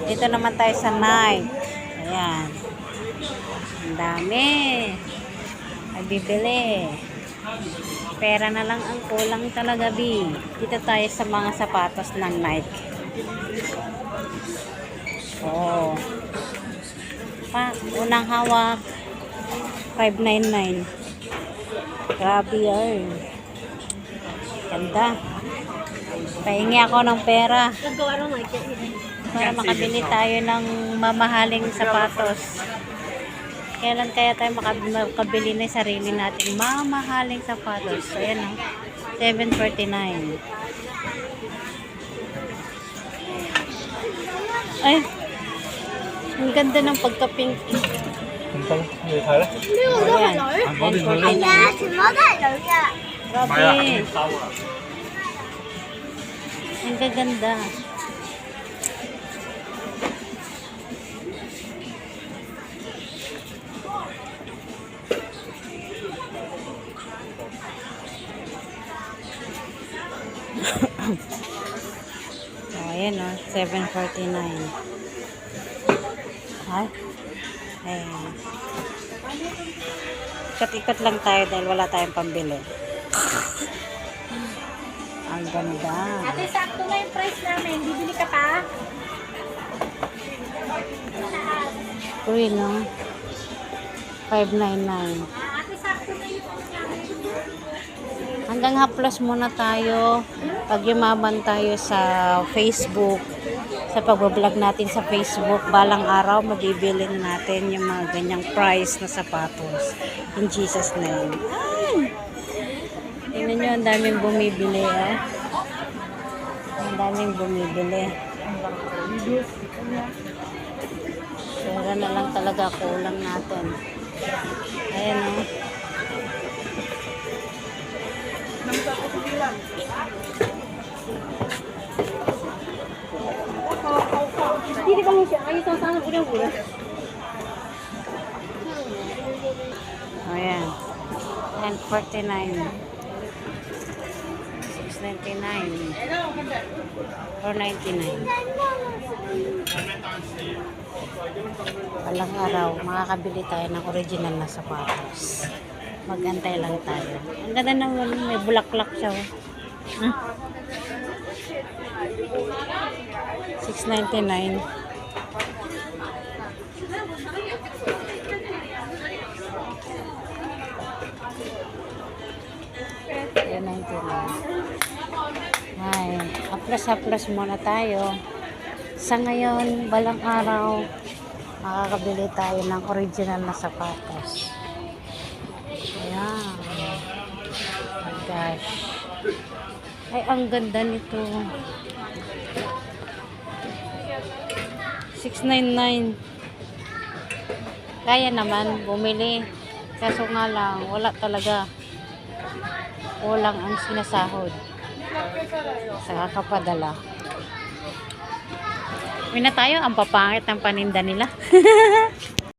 Dito naman tayo sa night. Ayan. Ang dami. Ay bibili. Pera na lang ang kulang talaga, B. Dito tayo sa mga sapatos ng Nike. Oo. Unang hawak. 599. Grabe yan. Ganda. Pahingi ako ng pera. Para makabili tayo ng mamahaling sapatos. Kailan kaya tayo makabili na sarili natin mamahaling sapatos? Ayan o. 749. Ay. Ang ganda ng pagka-pink. Ayan. 749. Grabe. Ang gaganda. So, ayan o, 749. Ay. Ayan. Ikot-ikot lang tayo dahil wala tayong pambili. Ang ganda. Ate, sakto na yung price namin. Bibili ka pa? Free, no? 599. Ate, sakto na yung price namin. Hanggang haplos muna tayo. Pag yumaman tayo sa Facebook, sa pagbablog natin sa Facebook, balang araw mabibili na natin yung mga ganyang price na sapatos. In Jesus' name. Ay! Tingnan nyo, ang daming bumibili, eh. Ang daming bumibili. Pera na lang talaga kulang natin. Ayan, oh. Hindi ka mo siya. Ay, ito sana ulang-ulang. Ayan. 1049. 699. 499. Walang araw, makakabili tayo ng original na sapatos. Magantay lang tayo. Ang ganda naman, may bulaklak siya. 699. Ay, haplas-haplas muna tayo. Sa ngayon, balang araw, makakabili tayo ng original na sapatos. Ayan. Oh gosh. Ay, ang ganda nito. 699. Kaya naman bumili. Kaso nga lang, wala talaga. Kulang ang sinasahod sa kapadala. Uwi na tayo, ang papangit ng paninda nila.